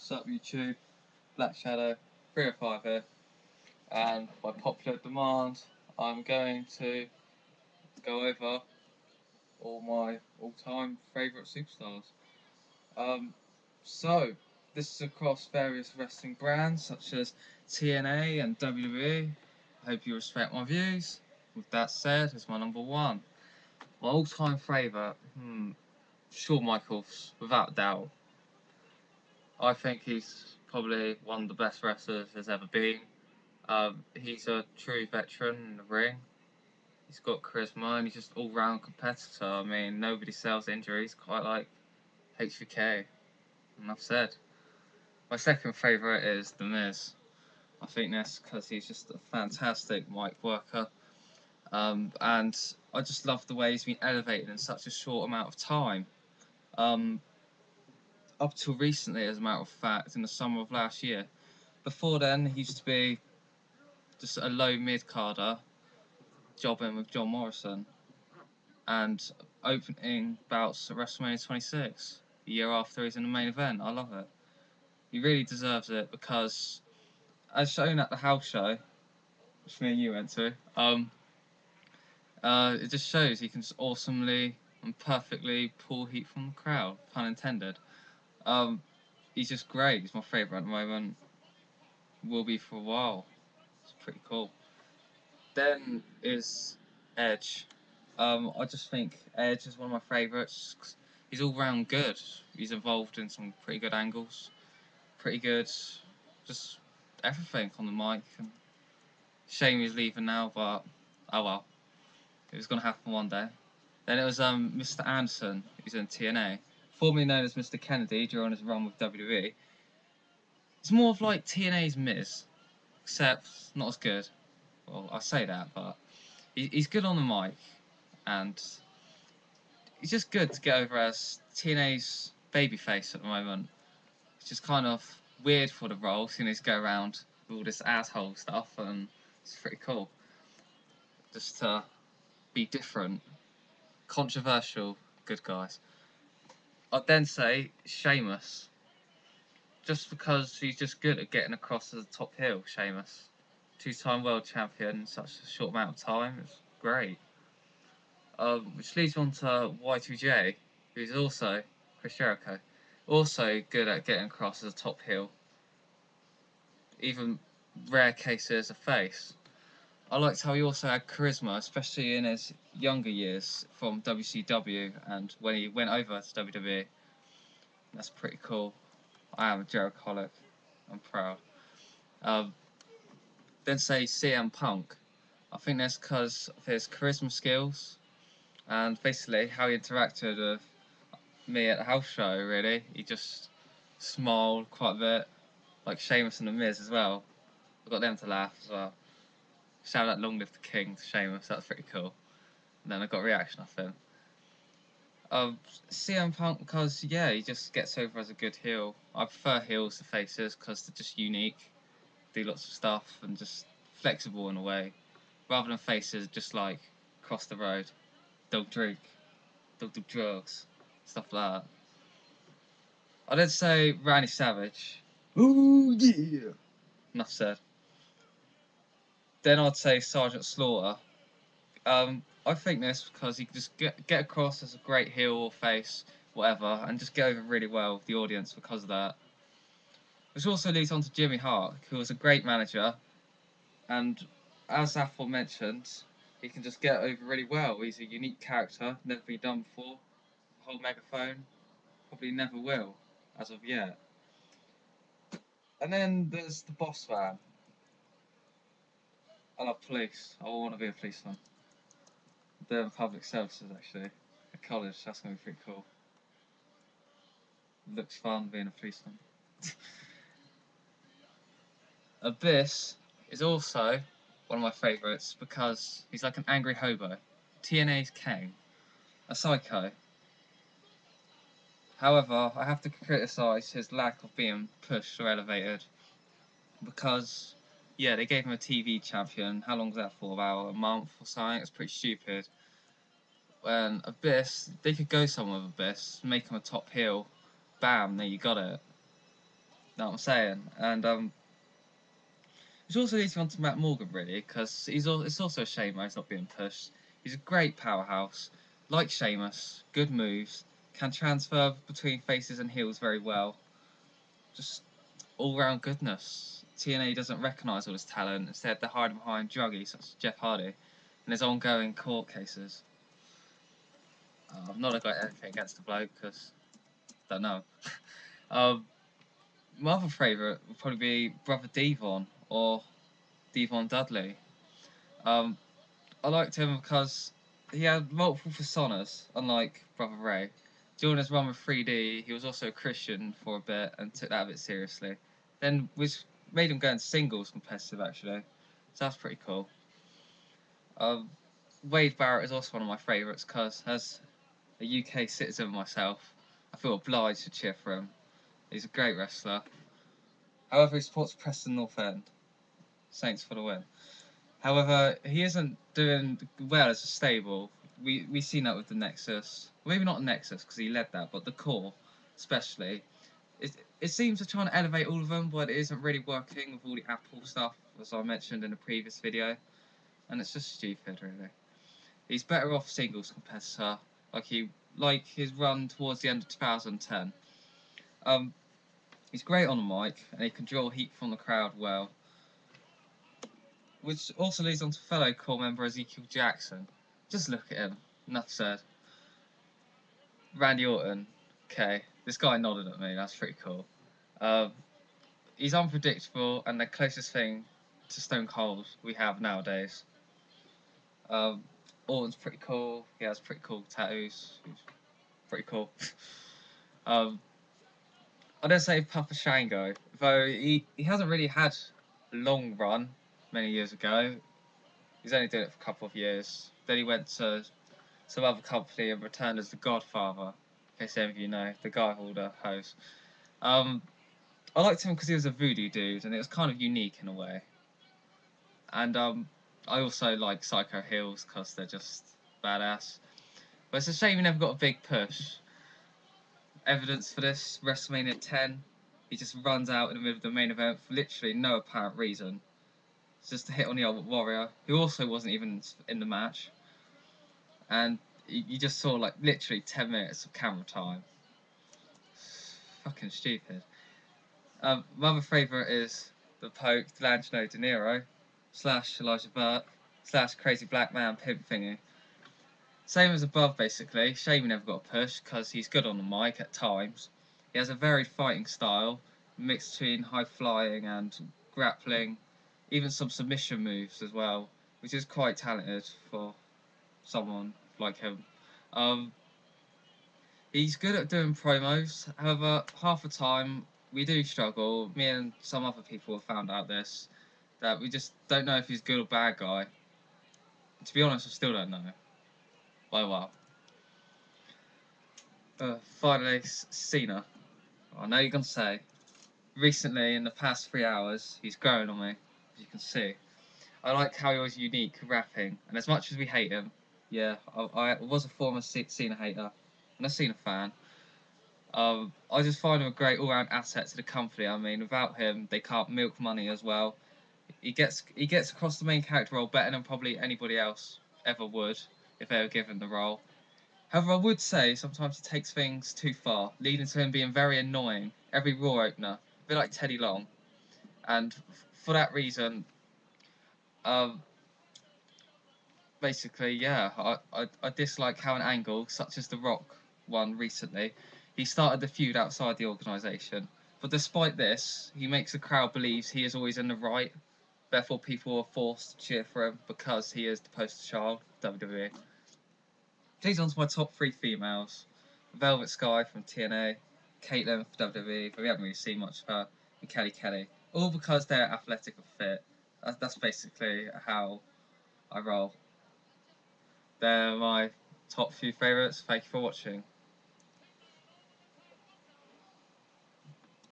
Sup YouTube, Black Shadow 305 here, and by popular demand I'm going to go over all my all-time favourite superstars. Um, so, this is across various wrestling brands such as TNA and WWE. I hope you respect my views. With that said, it's my number one. My all-time favourite, Shawn Michaels, without doubt. I think he's probably one of the best wrestlers there's ever been. He's a true veteran in the ring. He's got charisma and he's just all-round competitor. I mean, nobody sells injuries quite like HBK. Enough said. My second favourite is The Miz. I think that's because he's just a fantastic mic worker. And I just love the way he's been elevated in such a short amount of time. Up till recently, as a matter of fact, in the summer of last year. Before then, he used to be just a low mid-carder jobbing with John Morrison and opening bouts at WrestleMania 26 the year after he's in the main event. I love it. He really deserves it because, as shown at the house show, which me and you went to, it just shows he can just awesomely and perfectly pull heat from the crowd, pun intended. He's just great. He's my favourite at the moment. Will be for a while. It's pretty cool. Then is Edge. I just think Edge is one of my favourites. He's all round good. He's involved in some pretty good angles, pretty good, just everything on the mic. And shame he's leaving now, but oh well, it was gonna happen one day. Then it was Mr. Anderson, who's in TNA, formerly known as Mr. Kennedy during his run with WWE. It's more of like TNA's Miz, except not as good. Well, I say that, but he's good on the mic, and he's just good to get over as TNA's babyface at the moment. It's just kind of weird for the role, seeing as go around with all this asshole stuff, and it's pretty cool. Just to be different, controversial, good guys. I'd then say Sheamus, just because he's just good at getting across as a top heel. Sheamus, two-time world champion in such a short amount of time, it's great. Which leads on to Y2J, who's also Chris Jericho, also good at getting across as a top heel, even rare cases a face. I liked how he also had charisma, especially in his younger years from WCW and when he went over to WWE. That's pretty cool. I am a Jerichoholic. I'm proud. Um, then say CM Punk. I think that's because of his charisma skills and basically how he interacted with me at the house show, really. He just smiled quite a bit, like Sheamus and The Miz as well. I got them to laugh as well. Shout out Long Live the King to Sheamus, that's pretty cool. And then I got a reaction off him. CM Punk, because, yeah, he just gets over as a good heel. I prefer heels to faces because they're just unique, do lots of stuff, and just flexible in a way. Rather than faces just like cross the road, don't drink, don't do drugs, stuff like that. I'd then say Randy Savage. Ooh, yeah. Enough said. Then I'd say Sergeant Slaughter. I think this because he can just get across as a great heel or face, whatever, and just get over really well with the audience because of that. Which also leads on to Jimmy Hart, who was a great manager, and as aforementioned, he can just get over really well. He's a unique character, never been done before. Whole megaphone, probably never will, as of yet. And then there's the boss man. I love police. I want to be a policeman. Doing public services actually. At college, that's gonna be pretty cool. Looks fun being a policeman. Abyss is also one of my favourites because he's like an angry hobo. TNA's Kane. A psycho. However, I have to criticise his lack of being pushed or elevated because, yeah, they gave him a TV champion. How long was that for? About a month or something? It's pretty stupid. When Abyss, they could go somewhere with Abyss, make him a top heel, bam, there you got it. Know what I'm saying? And which also leads me on to Matt Morgan, really, because it's also a shame he's not being pushed. He's a great powerhouse, like Sheamus, good moves, can transfer between faces and heels very well. Just all-round goodness. TNA doesn't recognise all his talent. Instead, they're hiding behind druggies such as Jeff Hardy and his ongoing court cases. I've not got anything against the bloke, because don't know. um, my other favourite would probably be Brother Devon or Devon Dudley. Um, I liked him because he had multiple personas, unlike Brother Ray. During his run with 3D, he was also a Christian for a bit and took that a bit seriously. Then which made him go into singles competitive actually, so that's pretty cool. Um, Wade Barrett is also one of my favourites because as a UK citizen myself, I feel obliged to cheer for him. He's a great wrestler. However, he supports Preston North End. Saints for the win. However, he isn't doing well as a stable. We've seen that with the Nexus. Well, maybe not Nexus because he led that, but the core, especially. It seems to try and elevate all of them, but it isn't really working with all the Apple stuff, as I mentioned in the previous video, and it's just stupid, really. He's better off singles competitor, like his run towards the end of 2010. He's great on the mic, and he can draw heat from the crowd well. Which also leads on to fellow core member Ezekiel Jackson. Just look at him. Enough said. Randy Orton. Okay, this guy nodded at me. That's pretty cool. He's unpredictable and the closest thing to Stone Cold we have nowadays. Orton's pretty cool. He has pretty cool tattoos. He's pretty cool. I don't say Papa Shango, though he hasn't really had a long run many years ago. He's only did it for a couple of years. Then he went to some other company and returned as the Godfather. In case any of you know, the guy holder host. I liked him because he was a voodoo dude, and it was kind of unique in a way. And I also like Psycho Heels because they're just badass. But it's a shame he never got a big push. Evidence for this: WrestleMania 10. He just runs out in the middle of the main event for literally no apparent reason. It's just a hit on the Ultimate Warrior, who also wasn't even in the match. And you just saw like literally 10 minutes of camera time. Fucking stupid. My other favourite is the Pope, D'Angelo Dinero, / Elijah Burke, / Crazy Black Man Pimp Thingy. Same as above, basically. Shame he never got a push because he's good on the mic at times. He has a varied fighting style, mixed between high flying and grappling, even some submission moves as well, which is quite talented for someone like him. He's good at doing promos, however, half the time we do struggle. Me and some other people have found out this, that we just don't know if he's good or bad guy. To be honest, I still don't know. Well. Finally, Cena. I know you're going to say, recently, in the past 3 hours, he's growing on me, as you can see. I like how he was unique rapping, and as much as we hate him, yeah, I was a former Cena hater, and a Cena fan. I just find him a great all-round asset to the company. I mean, without him, they can't milk money as well. He gets across the main character role better than probably anybody else ever would if they were given the role. However, I would say sometimes he takes things too far, leading to him being very annoying every Raw opener, a bit like Teddy Long. And for that reason, basically, yeah, I dislike how an angle, such as The Rock one recently, he started the feud outside the organisation. But despite this, he makes the crowd believe he is always in the right. Therefore, people are forced to cheer for him because he is the poster child of WWE. Please on to my top 3 females. Velvet Sky from TNA, Caitlyn for WWE, but we haven't really seen much of her, and Kelly. All because they're athletic and fit. That's basically how I roll. They're my top few favourites. Thank you for watching.